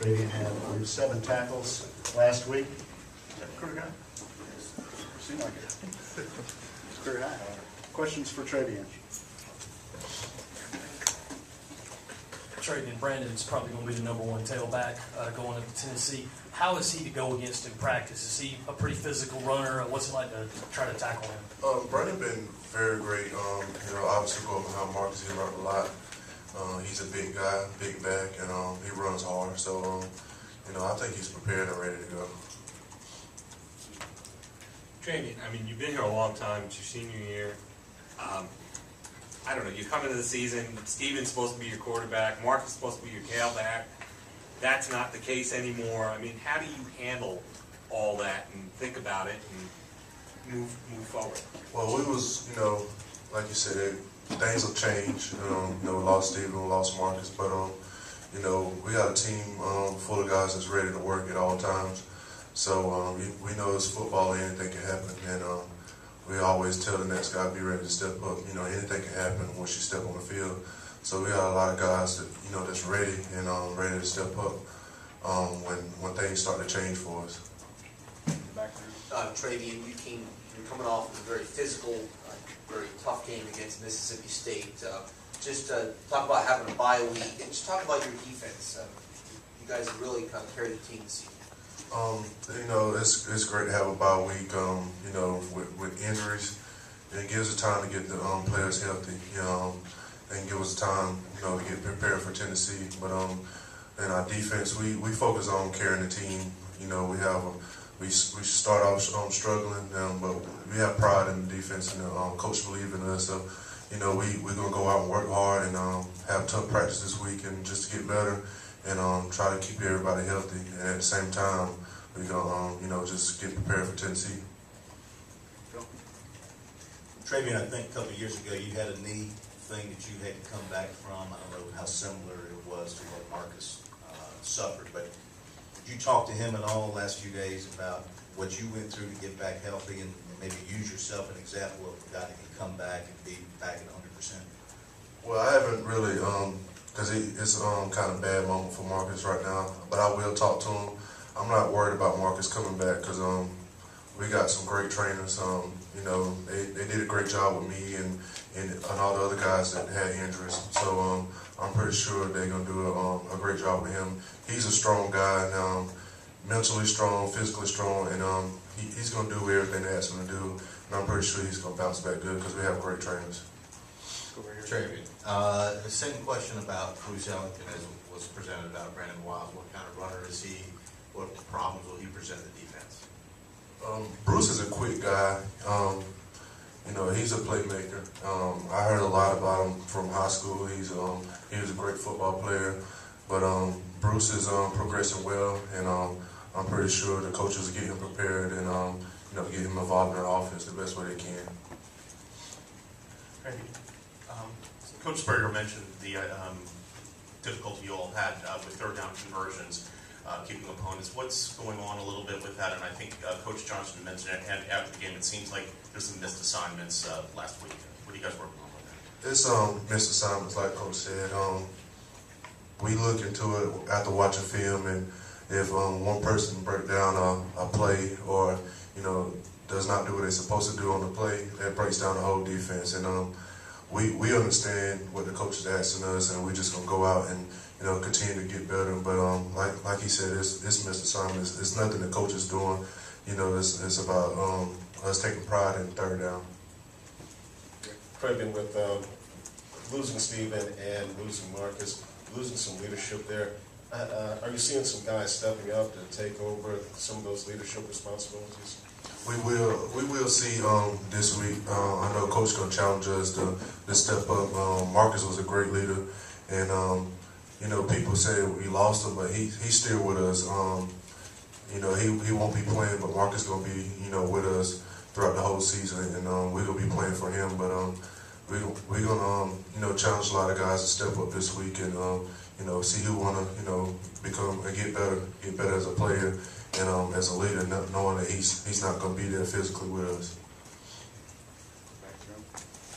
Travian had 7 tackles last week. Is that career high? Seemed like it. It's career high. Questions for Travian? Travian Brandon's probably going to be the #1 tailback going into Tennessee. How is he to go against in practice? Is he a pretty physical runner? What's it like to try to tackle him? Brandon been very great. Obviously going behind Marcus, he learned a lot. He's a big guy, big back, and he runs hard. So, I think he's prepared and ready to go. Travian, I mean, you've been here a long time. It's your senior year. I don't know, you come into the season, Steven's supposed to be your quarterback, Mark is supposed to be your tailback. That's not the case anymore. I mean, how do you handle all that and think about it and move forward? Well, we was, like you said, things will change. We lost Steven, we lost Marcus, but we got a team full of guys that's ready to work at all times. So we know it's football, anything can happen, and we always tell the next guy be ready to step up. Anything can happen once you step on the field. So we got a lot of guys that that's ready and ready to step up when things start to change for us. Travian, you're coming off of a very physical, very tough game against Mississippi State. Just talk about having a bye week, and just talk about your defense. You guys have really kind of carried the team this season. It's great to have a bye week. With injuries, it gives us time to get the players healthy. And give us time, to get prepared for Tennessee. But in our defense, we focus on carrying the team. We start off struggling, but we have pride in the defense, and coach believe in us. So, we're gonna go out and work hard and have tough practice this week, and just to get better and try to keep everybody healthy. And at the same time, we're gonna just get prepared for Tennessee. Travian, I think a couple of years ago you had a knee thing that you had to come back from. I don't know how similar it was to what Marcus suffered, but did you talk to him at all the last few days about what you went through to get back healthy, and maybe use yourself an example of a guy that can come back and be back at 100%? Well, I haven't really, because it's kind of a bad moment for Marcus right now, but I will talk to him. I'm not worried about Marcus coming back because we got some great trainers. They did a great job with me and all the other guys that had injuries. So I'm pretty sure they're going to do a great job with him. He's a strong guy, and mentally strong, physically strong, and he's going to do everything they ask him to do. And I'm pretty sure he's going to bounce back good because we have great trainers. Travian, the same question about Bruce Ellington as was presented about Brandon Wiles. What kind of runner is he? What problems will he present the defense? Bruce is a quick guy. He's a playmaker. I heard a lot about him from high school. He was a great football player, but Bruce is progressing well, and I'm pretty sure the coaches get him prepared and get him involved in the offense the best way they can. Coach Spurrier mentioned the difficulty you all had with third down conversions, keeping opponents. What's going on a little bit with that? And I think Coach Johnson mentioned it, and after the game, it seems like there's some missed assignments last week. What are you guys working on with that? It's missed assignments, like Coach said. We look into it after watching film, and if one person breaks down a play or does not do what they're supposed to do on the play, that breaks down the whole defense. And we understand what the coach is asking us, and we're just gonna go out and continue to get better. But like he said, it's missed assignments. It's nothing the coach is doing. It's about us taking pride in third down. Travian, with losing Steven and losing Marcus, losing some leadership there, are you seeing some guys stepping up to take over some of those leadership responsibilities? We will see this week. I know Coach gonna challenge us to step up. Marcus was a great leader, and people say we lost him, but he's still with us. He won't be playing, but Marcus gonna be with us throughout the whole season, and we're gonna be playing for him. But we're gonna challenge a lot of guys to step up this week and see who wanna become and get better as a player. And as a leader, knowing that he's not going to be there physically with us.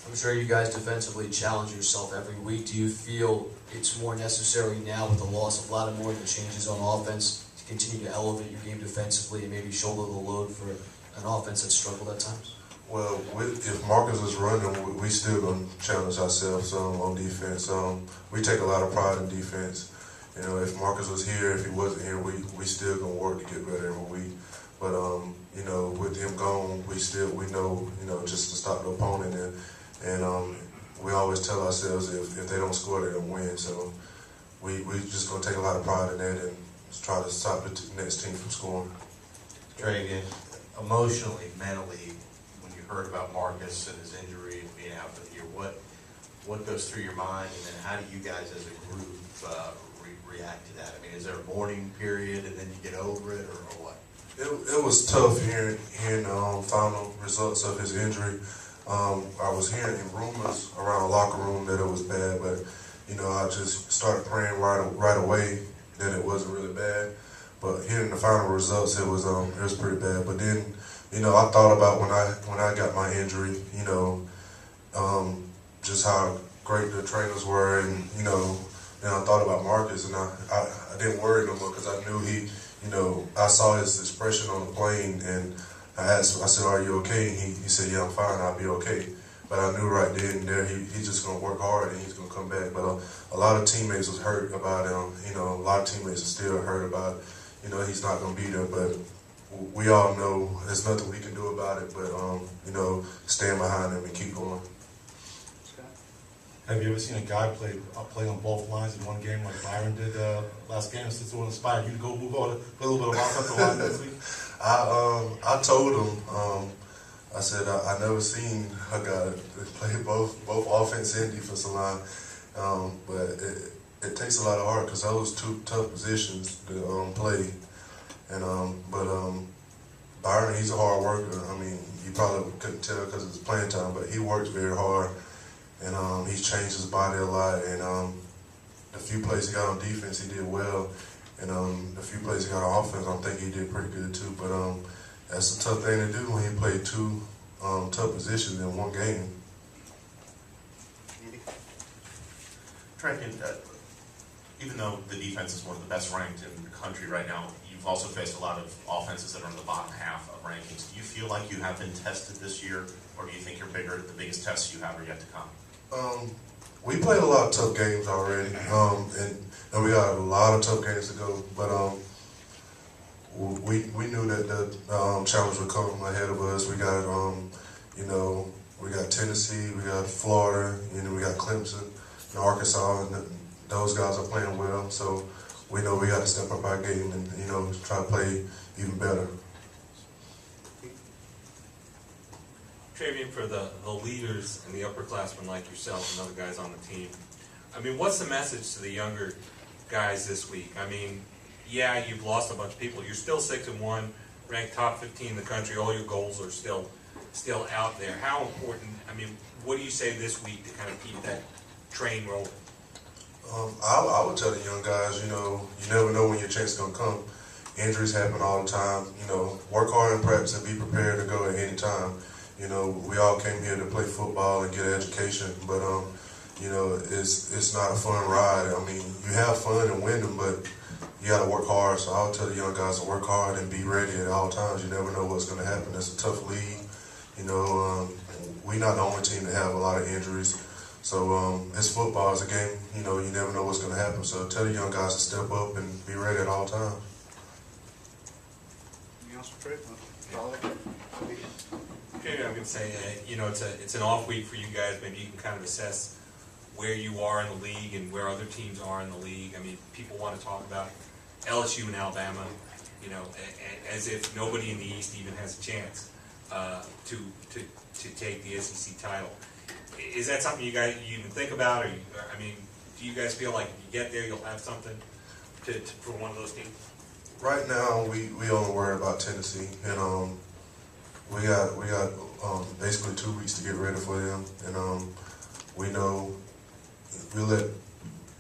I'm sure you guys defensively challenge yourself every week. Do you feel it's more necessary now with the loss of Lattimore and the changes on offense to continue to elevate your game defensively and maybe shoulder the load for an offense that's struggled at times? Well, if Marcus is running, we still gonna challenge ourselves on defense. We take a lot of pride in defense. You know, if Marcus was here, if he wasn't here, we still gonna work to get better every week. But you know, with him gone, we know, you know, just to stop the opponent, and we always tell ourselves if they don't score, they don't win. So we just gonna take a lot of pride in that and try to stop the next team from scoring. Travian, emotionally, mentally, when you heard about Marcus and his injury and being out for the year, what goes through your mind, and then how do you guys as a group react to that? I mean, is there a mourning period and then you get over it, or what? It was tough hearing the final results of his injury. I was hearing rumors around the locker room that it was bad, but you know, I just started praying right away that it wasn't really bad. But hearing the final results, it was pretty bad. But then, you know, I thought about when I got my injury, you know, just how great the trainers were, and you know, then I thought about Marcus, and I didn't worry no more because I knew you know, I saw his expression on the plane, and I said, "Are you okay?" And he said, "Yeah, I'm fine. I'll be okay." But I knew right then and there he's just gonna work hard and he's gonna come back. But a lot of teammates was hurt about him. You know, a lot of teammates are still hurt about, you know, he's not gonna be there. But we all know there's nothing we can do about it. But you know, stand behind him and keep going. Have you ever seen a guy play on both lines in one game like Byron did last game? Since it inspired you to go move on, play a little bit of offensive line next week? I told him, I said I never seen a guy play both offense and defensive line, but it takes a lot of heart because those two tough positions to play. And but Byron, he's a hard worker. I mean, you probably couldn't tell because it's playing time, but he works very hard. And he's changed his body a lot, and the few plays he got on defense, he did well, and the few plays he got on offense, I think he did pretty good too. But that's a tough thing to do when you play two tough positions in one game. Travian, even though the defense is one of the best ranked in the country right now, you've also faced a lot of offenses that are in the bottom half of rankings. Do you feel like you have been tested this year, or do you think the biggest tests you have are yet to come? We played a lot of tough games already, and we got a lot of tough games to go. But we knew that the challenge would come ahead of us. We got you know, we got Tennessee, we got Florida, you know, we got Clemson, and Arkansas, and those guys are playing well. So we know we got to step up our game and, you know, try to play even better. Travian, for the leaders and the upperclassmen like yourself and other guys on the team, I mean, what's the message to the younger guys this week? I mean, yeah, you've lost a bunch of people. You're still 6-1, ranked top 15 in the country. All your goals are still out there. How important, I mean, what do you say this week to kind of keep that train rolling? I would tell the young guys, you know, you never know when your chance is going to come. Injuries happen all the time. You know, work hard in practice and be prepared to go at any time. You know, we all came here to play football and get an education, but you know, it's not a fun ride. I mean, you have fun and win them, but you got to work hard. So I would tell the young guys to work hard and be ready at all times. You never know what's going to happen. It's a tough league. You know, we're not the only team to have a lot of injuries. So it's football, it's a game. You know, you never know what's going to happen. So tell the young guys to step up and be ready at all times. Anything else for Travian? Okay, I'm going to say, you know, it's an off week for you guys. Maybe you can kind of assess where you are in the league and where other teams are in the league. I mean, people want to talk about LSU and Alabama, you know, as if nobody in the East even has a chance to take the SEC title. Is that something you even think about? Or I mean, do you guys feel like if you get there, you'll have something for one of those teams? Right now, we only worry about Tennessee, and we got basically 2 weeks to get ready for them, and we know we let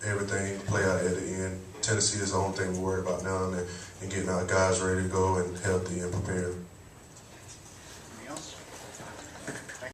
everything play out at the end. Tennessee is the only thing we worry about now, and getting our guys ready to go and healthy and prepared.